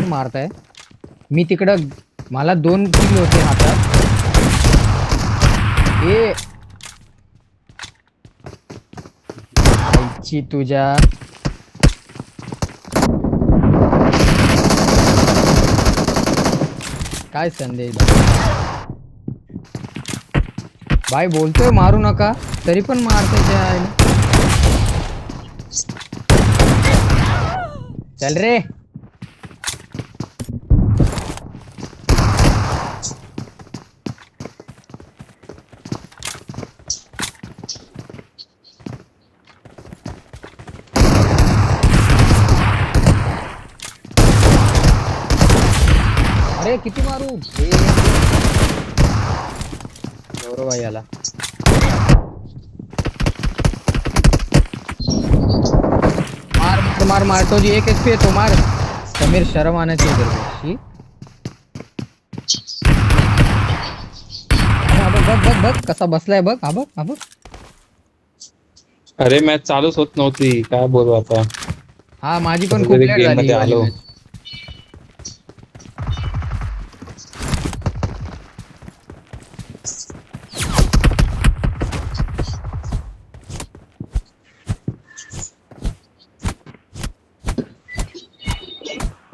मारताय. मी तिकडं मला 2 किल होते हातात. ए आईची तुझ्या काय संदेश भाई बोलतोय मारू नका तरी पण मारते त्या. चल रे. अरे किती मारू गौरव भाई आला. मार मार मार मारतो जी. 1 HP तो मार. समीर शर्म आना चाहिए तेरे को. बघ बघ कसा बसलाय बघ. हा बघ हा बघ. अरे मॅच चालूच होत नव्हती काय बोलू आता. हा माझी पण खूप लेट गेम झाली मध्ये ही वाली आलो. match.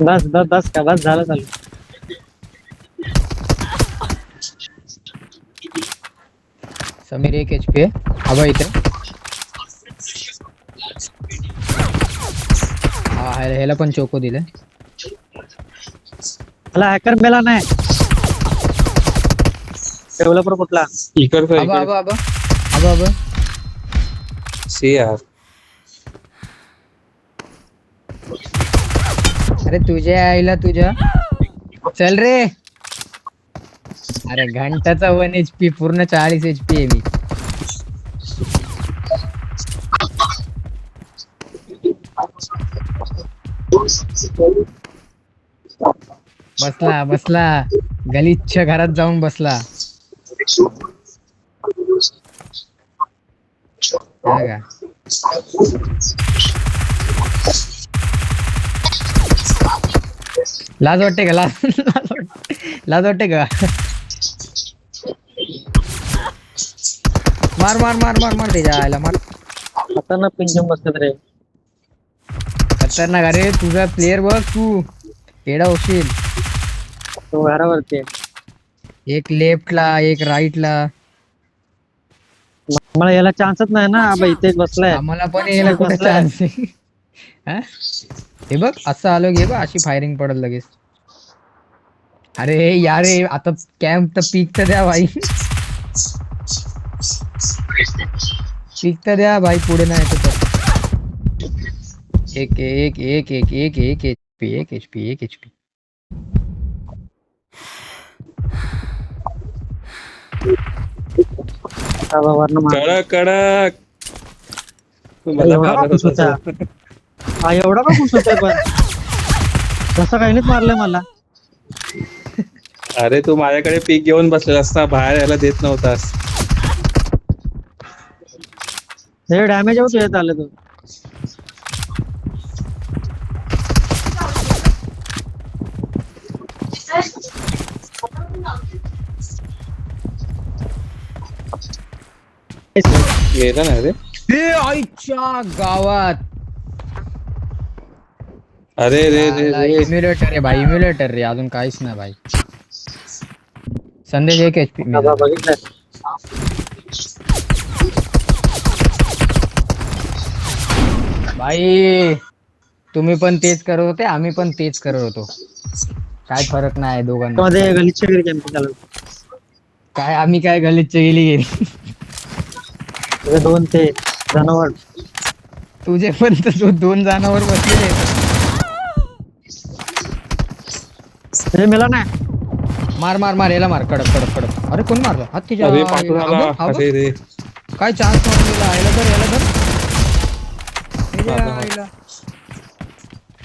बस का बस झालं चालू. समीर 1 HP आहे. हवा इथे. हा ह्याला पण चोको दिले. मला हॅकर मेला नाही. डेव्हलपर कुठला इकडचं आबा इकडे आबा आबा आबा. सी यार. अरे तुझ्या आईला तुझ्या. चल रे. अरे घंटाचा 1 HP पूर्ण 40 HP आहे मी. बसला गलिच्छ घरात जाऊन बसला. हा का? लाज वाटते का? लाज वाटते का? मार मार मार मार मार त्याच्या आयला मार. खतरनाक पिंजम बसतात रे. खतरनाक. अरे तुझा प्लेयर बघ तू एडा होशील. तो घरावरती एक लेफ्टला एक राईटला. मला याला चान्सच नाही ना. आबा इथेच बसलाय. आम्हाला पण यायला कुठे चान्स आहे. हा? हे बघ असं आलो घे बघ अशी फायरिंग पडल लगेच. अरे यार आता कॅम्प तर पीक तर द्या भाई. पीक तर द्या भाई पुढे नाही तर. एक एक एक एक एक एक HP 1 HP 1 HP. आबा वरनं मार. कडक कडक. मला एवढा मारत का होता. घुसवता? हा एवढा का घुसवतोय पण. तसं काही नाही मारलंय मला. अरे तू माझ्याकडे पीक घेऊन बसलेला असता बाहेर यायला देत नव्हतास. हे डॅमेज होत येत आले तू. गेला ना रे. हे आईच्या गावात. अरे रे रे रे. इम्युलेटर रे भाई. इम्युलेटर रे. अजून काहीच नाही भाई. संदेश 1 HP. आबा बघितलं. भाई तुम्ही पण तेच करत होते आम्ही पण तेच करत होतो. काय फरक नाही दोघांना. मध्ये गलिच्छ वगैरे कॅम्प चालू. काय आम्ही काय गलिच्छ गेली. तुझे 2 ते जनावर. तुझे पण तर 2 जणांवर बसलेले. हे मेला नाही. मार मार मार याला मार. कडक कडक कडक. अरे कोण मारलं? हत्तीच्या अरे पाठून आला. अरे रे. काय चान्स मारून गेला. याला धर.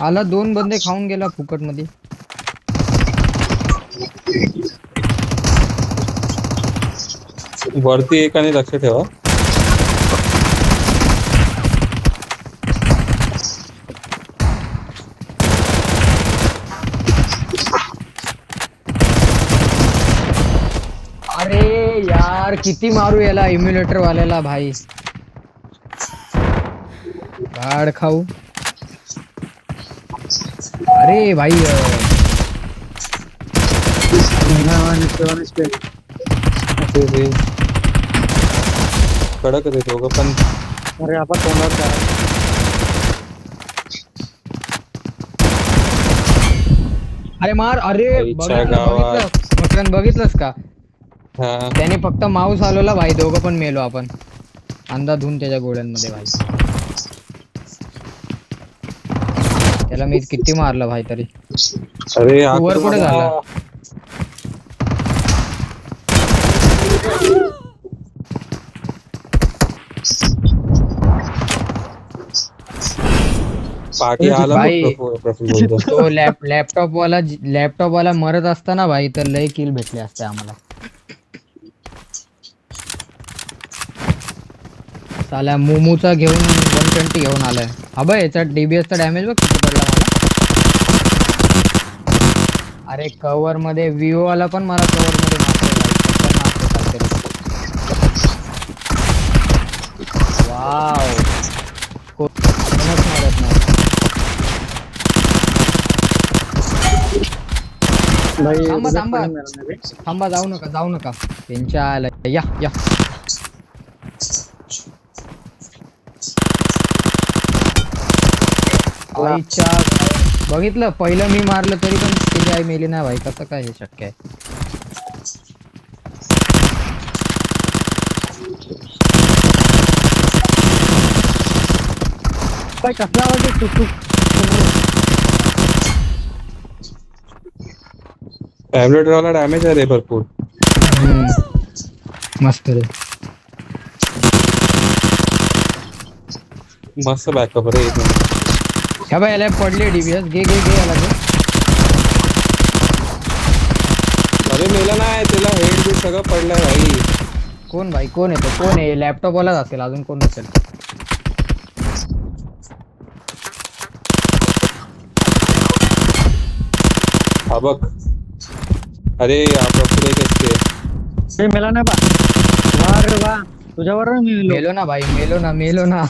आला 2 बंदे खाऊन गेला फुकट मध्ये. वरती एक आणि लक्ष ठेवा. किती मारू याला इम्युलेटर वाल्याला भाई. गाड खाऊ. अरे भाई कडक आहे दोघं पण. अरे आपण तोंडावर करा. अरे मार. अरे आईच्या गावात. बघितलंस का? हा त्याने फक्त माऊस हलवला भाई, दोघं पण मेलो आपण अंधाधुंद त्याच्या गोळ्यांमध्ये भाई. त्याला मी किती मारलं भाई तरी. अरे तू वर कुठे झाला? पाठी आला भाई. प्रफुल्ल बोलतो. तो लॅपटॉप वाला मरत असताना भाई तर लय किल भेटले असते आम्हाला. साला मोमोचा घेऊन 120 घेऊन आलाय. अबे याचा डीबीएस चा डॅमेज बघ किती पडला मला. अरे कव्हर मध्ये विवो वाला पण मला कव्हर मध्ये वाव. कोणच मारत नाही. भाई थांबा, उद्या थांबा. पण मिळणार रे. थांबा, जाऊ नका त्यांच्या आला. या आईच्या. बघितलं पहिलं मी मारलं तरी पण तिची आई मेली नाही भाई. कसं काय हे शक्य आहे? काय कसला आवाज आहे? टुक टुक. टॅबलेट वाला डॅमेज आहे रे भरपूर. मस्त रे. मस्त बॅकअप रे. ह्या बाई याला पडले डीबीएस. घे याला घे. अरे मेला नाही, त्याला हेड बी सगळं पडलंय भाई. कोण भाई? कोण आहे तो? कोण आहे? लॅपटॉप वालाच असेल, अजून कोण नसेल. हा बघ. अरे प्रफुल्ल एक असते. हे मेला नाही बा. वा रे वा. तुझ्यावर मी मेलो ना भाई, मेलो ना.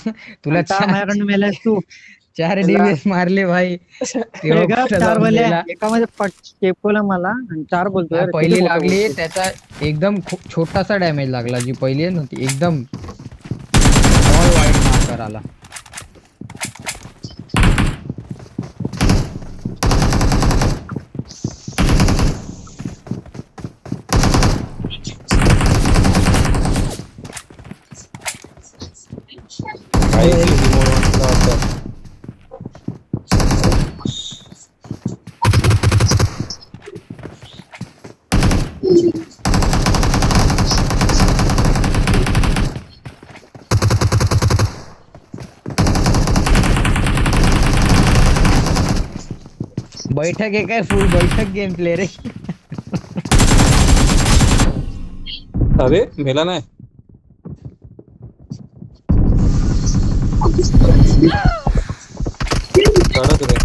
तुला माझ्याकडनं मेलायस तू. 4 डीबीएस मारले भाई. तेव्हा एका कुठं 4 जाऊन बोलल्या गेला. एकामध्ये चेपवलं मला आणि 4 बोलतोय. अरे पहिली किती लागली मोठं बोलतोय. त्याचा एकदम छोटासा डॅमेज लागला. जी पहिली आहे नव्हती एकदम स्मॉल वाईट मार्कर आला. भाई remote वाला होता. बैठक आहे काय? फुल बैठक गेम प्ले रे. अरे मेला नाही. कडक रे.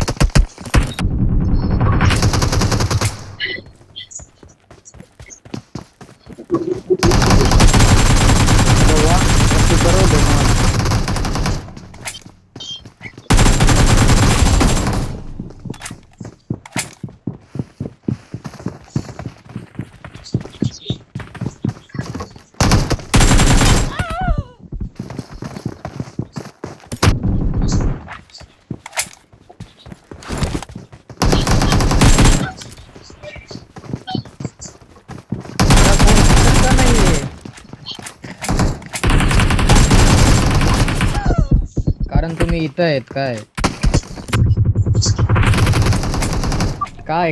कारण तुम्ही इथं आहेत काय?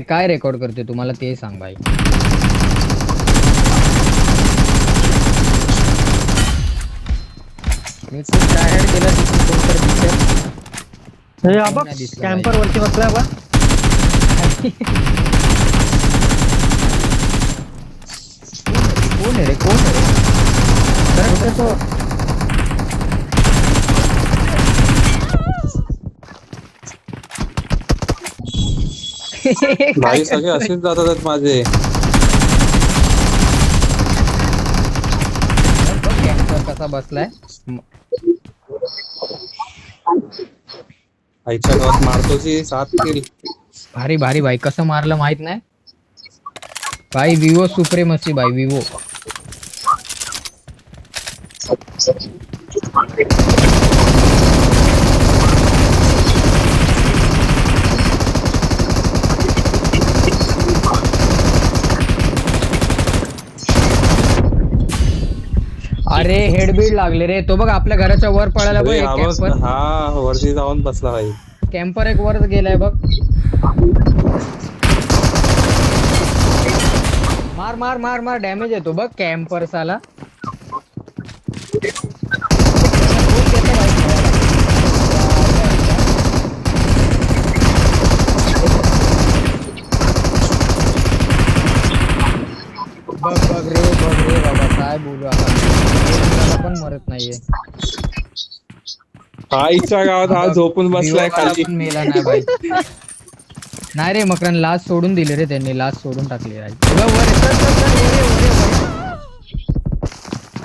काय रेकॉर्ड करते तुम्हाला ते सांग भाई. मी खूप टायर्ड केला तिथून कोणतर दिसत. हे बघ नाही दिसलं कॅम्पर वरती बसलाय बा. कोण आहे रे? तर तो भाई सगळे असेच जातात माझे. कसा बसलाय. आईच्या गावात मारतोची 7 किल. भारी भारी भाई, कसं मारलं माहित नाही भाई. विवो सुप्रेमसी भाई, विवो. अरे हेडबीड लागले रे. तो बघ आपल्या घराच्या वर पळाला बघ. अरे एक हा बस कॅम्पर, हा वरती जाऊन बसला भाई. कॅम्पर एक वर गेलाय बघ. मार मार मार मार, डॅमेज येतो बघ कॅम्पर साला. बघ बघ रे बाबा, काय बोलू आता. पण मरत नाहीये. आईच्या गावात हा झोपून बसलाय विवोवाला खाली. पण मेला नाही भाई. नाही रे मकरन, लास्ट सोडून दिले रे त्यांनी, लास्ट सोडून टाकली.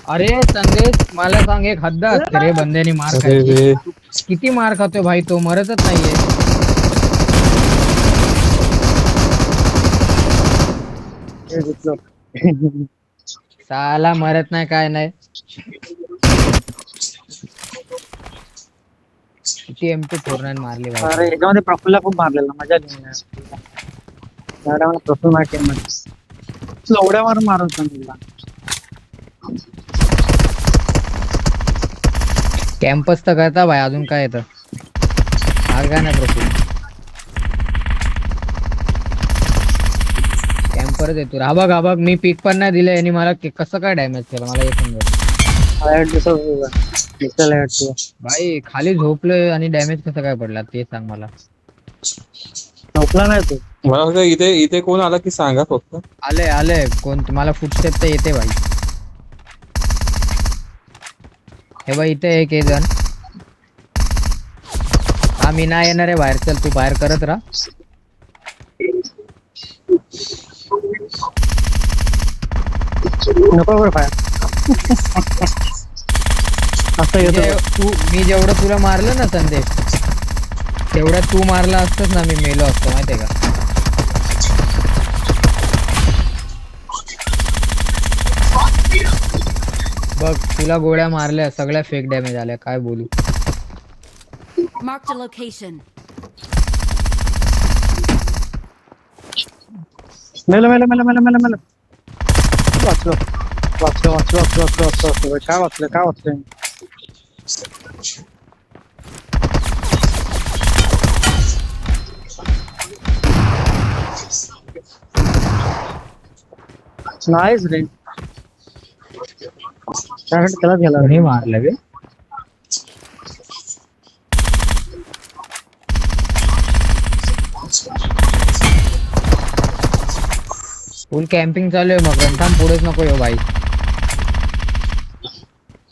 अरे संदेश, मला सांग, एक हद्द असते रे बंद्यानी मार अरे खायची. रे किती मार खातोय भाई तो, मरतच नाहीये. साला मरत नाही काय नाही. किती M249 मारली भाई. अरे याच्यामध्ये प्रफुल्ला खूप मारलेला, मजा आली. प्रफुल माझ्या टीम मध्ये एवढ्या मारून मारत होता. कॅम्पस तर करता भाई, अजून काय येतं. मार काय नाही प्रफुल. कॅम्परच येतो. हा बघ मी पीक पण नाही दिलं आणि मला कसं काय डॅमेज केलं मला हे समजत. भाई खाली झोपलोय आणि डॅमेज कसं काय पडला ते सांग मला. झोपला नाही तू. मला वाटतं इथे इथे कोण आला की सांगा फक्त. आले कोण तुम्हाला फुटस्टेप तर येते भाई. हे भाई इथे एक जण. हा मी नाही येणार आहे बाहेर, चल तू बाहेर करत राहा. नको बरं फायर. असं येतो. मी जेवढं तुला मारलं ना संदेश, तेवढं तू मारला असतस ना, मी मेलो असतो माहितीये का. बघ तुला गोळ्या मारल्या, सगळ्या फेक डॅमेज आल्या, काय बोलू. Marked a location. मेलो. वाचलो. काय वाचलं. नाहीच रे. त्याला गेला कोणी मारलं बे. फुल कॅम्पिंग चालू आहे मग थांब, पुढेच नको येऊ भाई.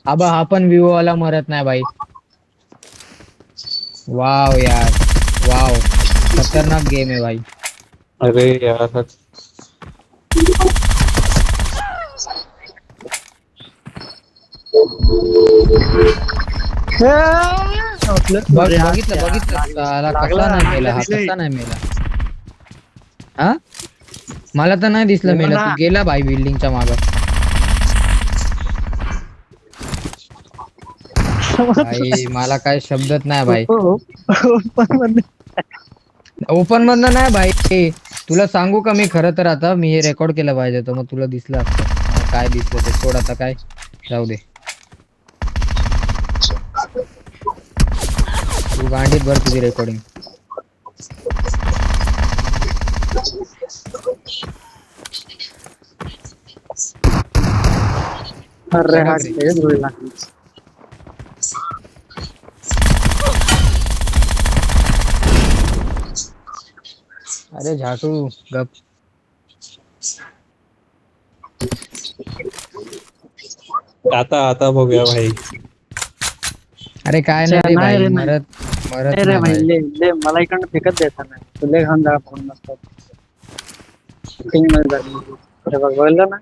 आबा हा पण विवो वाला मरत नाही भाई. वाव यार, वाव खतरनाक गेम आहे भाई. अरे यार बघितलं साला कसा नाही मेला हा, कसा नाही मेला. हा मला तर नाही दिसलं मेला. तू गेला भाई बिल्डिंगच्या माग. भाई मला काय शब्दच नाही भाई. ओपन मधनं नाही भाई. तुला सांगू का मी, खरं तर आता मी हे रेकॉर्ड केलं पाहिजे तर मग तुला दिसलं असतं. काय दिसलं ते सोड आता, काय जाऊ दे. तू गांडीत भर तुझी रेकॉर्डिंग. अरे हा तेच बोलला. अरे झाटू गप. आता बघूया भाई. अरे काय नाही रे भाई, मरत रे नाही भाई. भाई. ले मला इकडनं फेकत द्यायचा नाही. तुले घाण जागा फोन नसतात. बघ ना.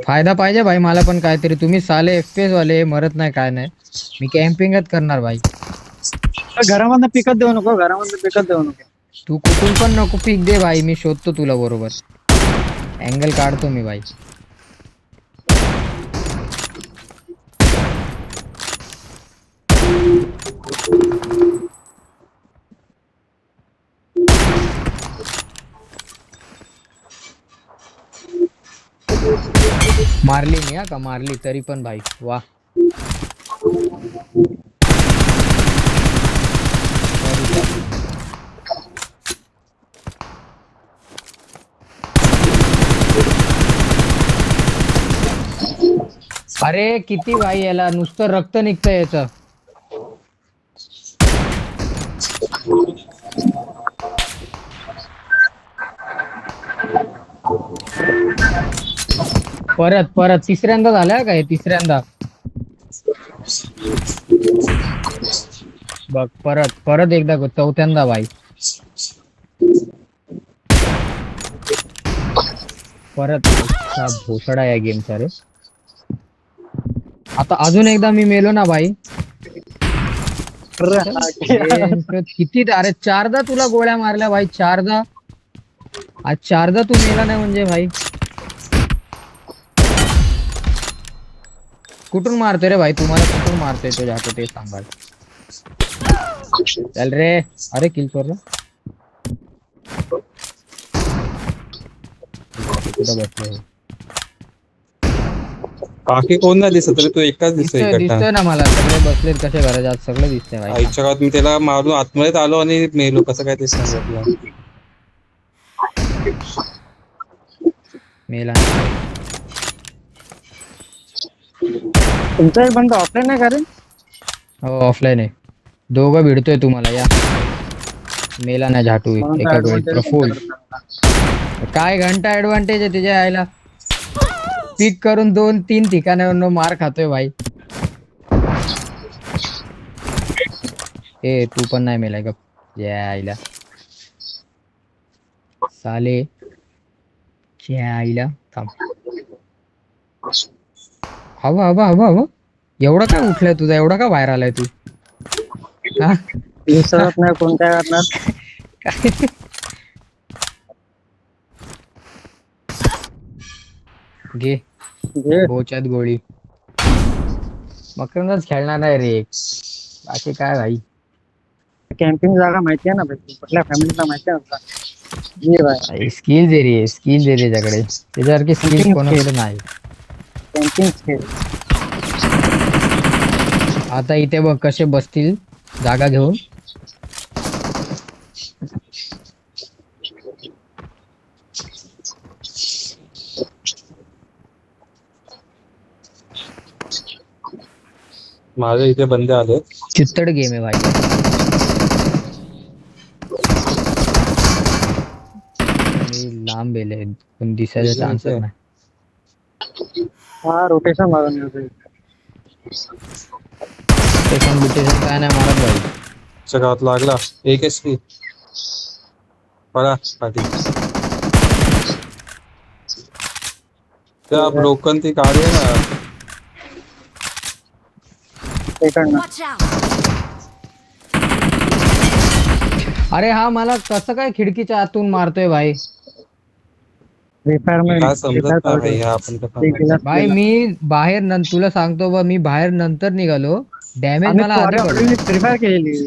फायदा पाहिजे भाई मला पण काहीतरी. तुम्ही साले FPS वाले मरत नाही काय नाही. मी कॅम्पिंगच करणार भाई. घरामधनं पिकत देऊ नको, घरामधनं पिकत देऊ नको. तू कुठून पण नको पीक दे भाई, मी शोधतो तुला बरोबर. अँगल काढतो मी भाई. मारली मी, हा का मारली तरी पण भाई वा. अरे किती भाई, याला नुसतं रक्त निघतं याचं. परत परत तिसऱ्यांदा झालं का हे, तिसऱ्यांदा बघ. परत परत एकदा चौथ्यांदा भाई. परत भोसडा या गेमचा रे. आता अजून एकदा मी मेलो ना भाई. किती अरे चारदा तुला गोळ्या मारल्या भाई, चारदा. आज चारदा तू मेला नाही म्हणजे भाई. कुठून मारतोय रे भाई, तुम्हाला कुठून मारतोय तो जातो ते सांगा. चल रे. अरे किल कर बाकी कोण नाही दिसत रे, तू एकटाच दिसतोय दिसतोय ना मला. सगळे बसलेत कसे घराच्या आत, सगळं दिसतंय भाई. आईच्या गावात मी त्याला मारून आतमध्ये आलो आणि मेलो, कसं काय ते सांगितलं. मेला. तुमचा एक बंद ऑफलाईन आहे का रे? हो ऑफलाईन आहे. दोघं भिडतोय तुम्हाला या. मेला नाही झाटू एका वेळी प्रफुल. काय घंटा ऍडव्हान्टेज आहे तुझ्या आईला. पिक करून 2-3 ठिकाणावरून मार खातोय भाई. ए तू पण नाही मेलाय का या आईला साले. या आईला थांब. हवा हवा हवा हवा. एवढा काय उठलाय तुझा, एवढा का बाहेर आलाय तू. हा विसरत नाही कोण काय करणार. काय घे घे. बोच्यात गोळी. मकरंदच खेळणार नाही रे. बाकी काय भाई. कॅम्पिंग जागा माहिती आहे ना भाई, कुठल्या फॅमिलीला माहिती आहे ना. ये भाई स्किल्स आहे रे, स्किल्स आहे त्याच्याकडे. त्याच्यासारखी स्किल्स कोणाकडे नाही. कॅम्पिंग खेळ. आता इथे बघ कसे बसतील जागा घेऊन. माझ्या इथे बंदे आले. चित्तड गेम आहे भाई. लांब गेले पण दिसायचा चान्स नाही. हा रोटेशन मारून येतो. बिटेशन काय नाही मारत भाई. गावात लागला एक एसपी बघा पाठी. त्या ब्रोकन ती गाडी आहे ना. Watch out! अरे हा मला कसं काय खिडकीच्या आतून मारतोय भाई. काय समजत नाही भाई, आपण कसं भाई मी बाहेर तुला सांगतो बा, मी बाहेर नंतर निघालो. डॅमेज मला आधी पडलं. प्रिफायर केली.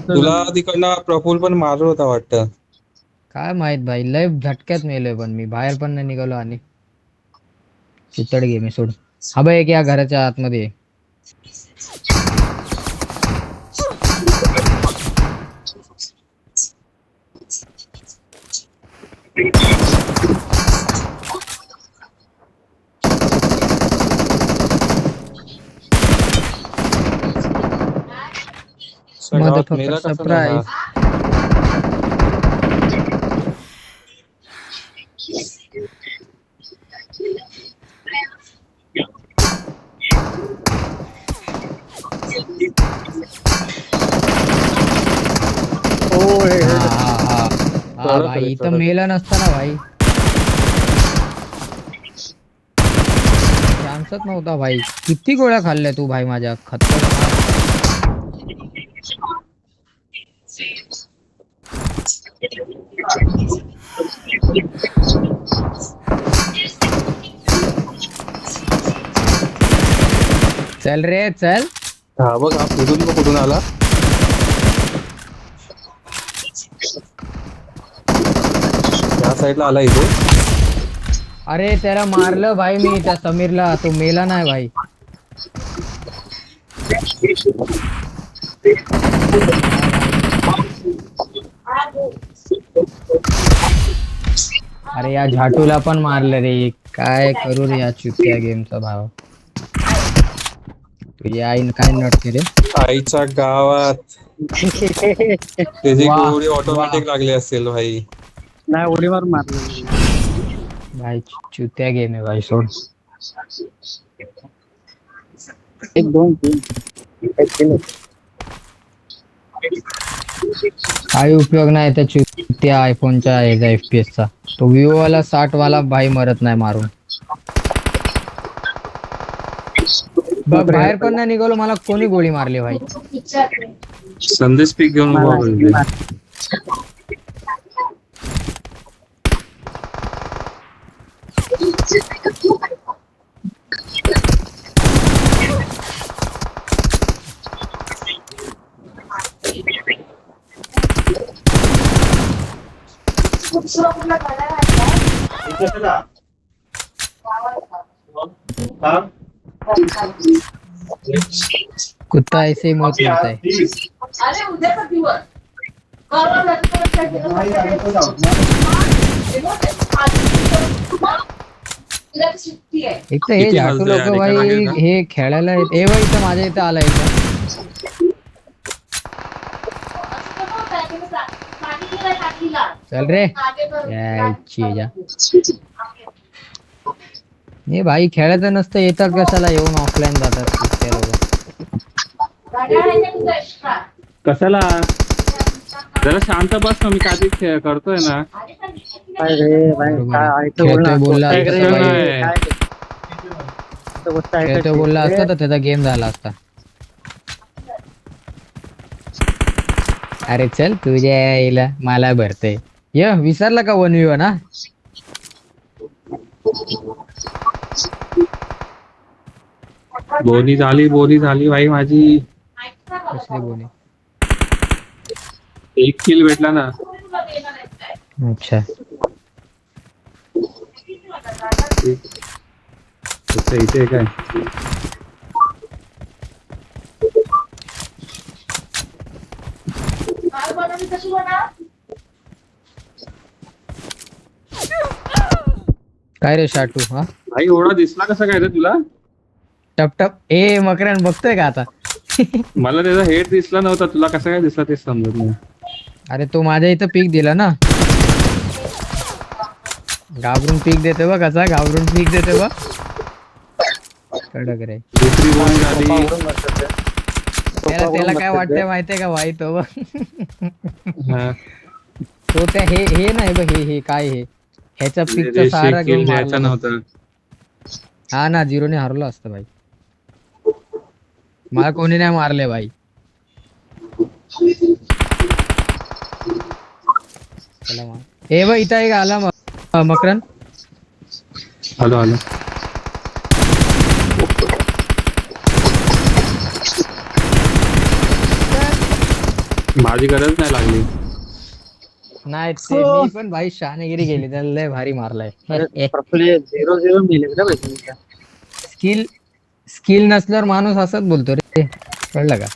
तुला तिकडनं प्रफुल पण मारत होता वाटतं. काय माहित भाई, लय झटक्यात मेलोय पण मी बाहेर पण नाही निघालो. आणि चित्तड गेम सोड. हा भाई एक या घराच्या आतमध्ये. Motherfucker, surprise. हा भाई इथं मेला नसता ना भाई. चान्सच नव्हता भाई. किती गोळ्या खाल्ल्या तू भाई माझ्या खतरनाक. चल रे चल. हा बघ हा कुठून आला. या साईडला आला इथे. अरे त्याला मारलं भाई मी त्या समीरला. तो मेला नाही भाई. अरे या झाटूला पण मारलं रे. काय करू रे या चुत्या गेमचा भाव. तुझी आई काय नटते रे. आईच्या गावात त्याची वा, गोळी ऑटोमॅटिक लागली असेल भाई. नाही उडी मारून मारले. भाई चुत्या गेम आहे भाई. सोड. 1 2 3 काही उपयोग नाही त्या चुत्या आयफोनच्या याचा FPS चा. तो विवो वाला 60 वाला भाई मरत नाही मारून. बाहेर पण नाही निघालो. मला कोणी गोळी मारली भाई. संदेश पीक घेऊन उभा होईल. कुत्ता ऐसे ही मौत मरता है. अरे उद्याचा दिवस सुट्टी आहे. एक तर हे किती झाटू हसले लोक आणि भाई लागेल का? हे खेळायला हे भाई इथं माझ्या इथं आला इथं. चल रे यायची जा. हे भाई खेळायचं नसतं येतात कशाला येऊन ऑफलाईन जातात कुत्ते लोक. कशाला जरा शांत बस ना. मी काय करतोय ना. काय रे भाई काय ऐकतो खेळतोय बोलला काय असता रे, तर भाई. काय तो गोष्ट ऐकायची. खेळतोय बोलला असता तर त्याचा गेम झाला असता. अरे चल तुझ्या यायला मला भरते. य विसरला का 1v1 हा. बोनी झाली भाई माझी. कसली बोली. 1 किल भेटला ना. अच्छा इथे काय काय रे शाटू हा. भाई एवढा दिसला कसा काय रे तुला. टप टप ए मकरन बघतोय का आता. मला त्याचा हेड दिसला नव्हता. तुला कसा काय दिसला ते समजत नाही. अरे तो माझ्या इथं पीक दिला ना. घाबरून पीक देते बघ कसा. घाबरून पीक देते बघ. कडक रे. दुसरी गोळी झाली. त्याला काय वाटतंय माहितीये का भाई तो बघ. हा. तो त्या हे नाही बघ हे काय हे ह्याचा पीकचा सहारा घेऊन घ्यायचा मारला. नव्हता. हा ना 0ने हरलो असतं भाई. मला कोणी नाही मारले भाई. चला मग. ए बघ इथं एक आला मकरन. हॅलो माझी गरज नाही लागली. नाही ते मी पण भाई शहाणगिरी गेली. त्याला लय भारी मारलाय. प्रफुल्ल 0-0 मिळेल का भाई. स्किल नसल्यावर माणूस असंच बोलतो रे. कळलं का.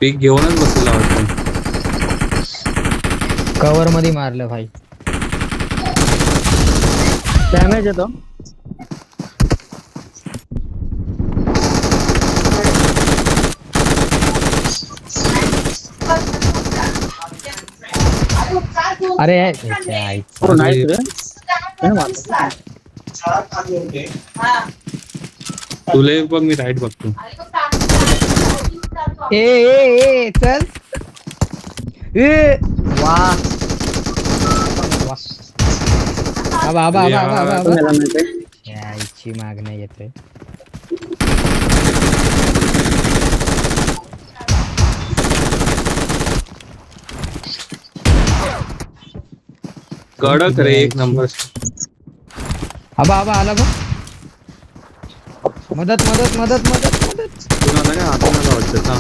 पीक घेऊनच बसलेला वाटतं. कव्हर मध्ये मारलं भाई. डॅमेज येतो. अरे हो नाईस रे. काय मारलं? हा. तुला बघ मी राईट बघतो. आणि मग चालतो. ए चल ए वा वा आबा आबा आबा आबा आबा आबा मेला नाही ते. या इच्छी मागण्या येतोय. कडक रे एक नंबर. आबा आबा आला बघ. मदत मदत मदत मदत मदत. तुला काय आता मला वाटतं का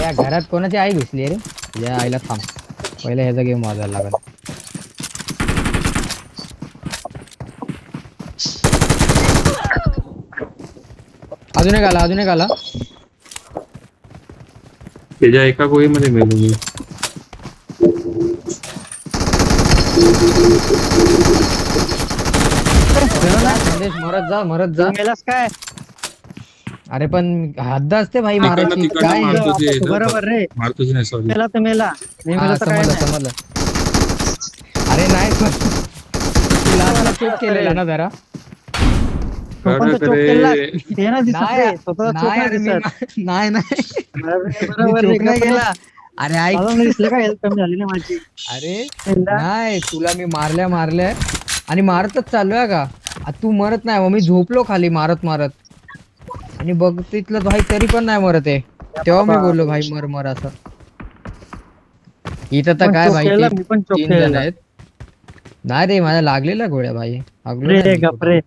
या घरात कोणाची आई घुसली रे. या आईला थांब. पहिले ह्याचा गेम वाजायला लागल. अजून एक आला अजून एक आला. त्याच्या एका गोळीमध्ये मेलो मी. संदेश मरत जा. तू मेलास काय? अरे पण हद्द असते भाई तिकडनं मारायची. तिकडनं काय मारतो ते. बरोबर रे. मारतोच नाही सॉरी. मेला तर मेला. नाही हा, मेला तर काय समजलं नाही. समजलं. अरे नाही तू लास्टला चोक केलेला ना जरा. तो पण तर चोक केला. ते ना दिसत रे. नाही स्वतः चोक नाही नाही अरे दिसत. नाही नाही बरोबर मी रे, चोक नाही गप्प केला. अरे ऐक मला नाही दिसलं का हेल्थ कमी झाली ना माझी. अरे एकदा नाही तुला मी मारल्या आणि मारतच चाललोय का. तू मरत नाही मग मी झोपलो खाली मारत आणि बघ तिथलं भाई तरी पण नाही मरत आहे. तेव्हा मी बोललो भाई मर असं. इथं तर पण काय चोक भाई केला, मी पण चोक 3 जण केलेला. आहेत. नाही रे माझ्या लागलेल्या गोळ्या भाई. लागलो रे नाही मी गप रे.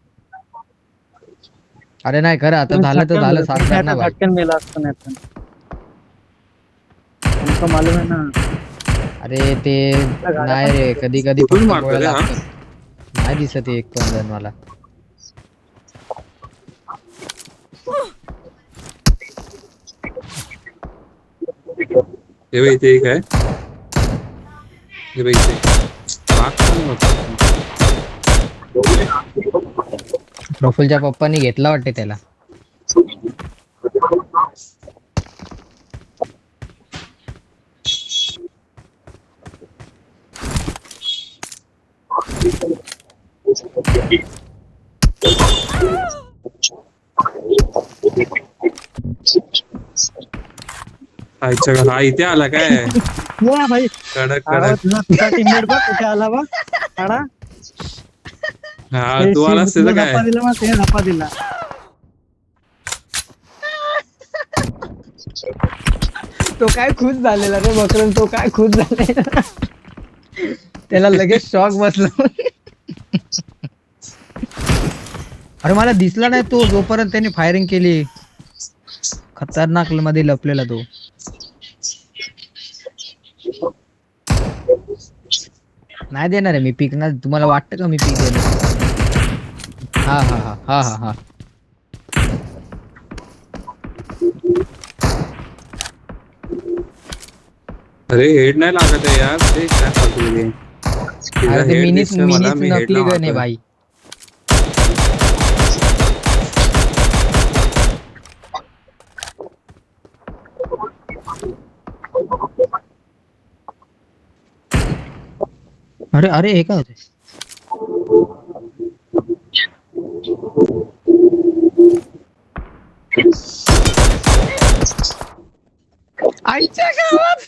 अरे नाही खरं आता झालं तर झालं सांगणार ना भाई. झटकन मेला असतं नाही पण. हमको मालूम है ना. अरे ते नाही रे कधी कधी कुठून फक्त मारतो गोळ्या रे हा? लागतात. नाही दिसत एक पण जण मला. हे बघ इथे एक आहे. हे बघ इथे. मागचं नाही होतं. प्रफुलच्या पप्पानी घेतला वाटते त्याला. आईच्या घरा हा इथे आला काय या भाई. कडक अरे कडक. तुझा टीममेट बघ कुठे आला बघ. आडा. हा तू आलास त्याचं काय. धप्पा दिला मग ते धप्पा दिला. तो काय खुश झालेला रे बकरन. तो काय खुश झालेला. त्याला लगेच शॉक बसला. अरे मला दिसला नाही तो जोपर्यंत त्याने फायरिंग केली. खतरनाक मध्ये लपलेला तो. नाही देणार आहे मी पीक ना. तुम्हाला वाटतं का मी पीक देणार. हा हा हा हा हा हा. अरे हेड नाही लागत आहे यार. ते काय फालतू गेली. तिचा अरे ते head मिनीच दिसतोय मला, मी head नकली ला गन आहे मारतोय. भाई. अरे अरे हे काय होते. आईच्या गावात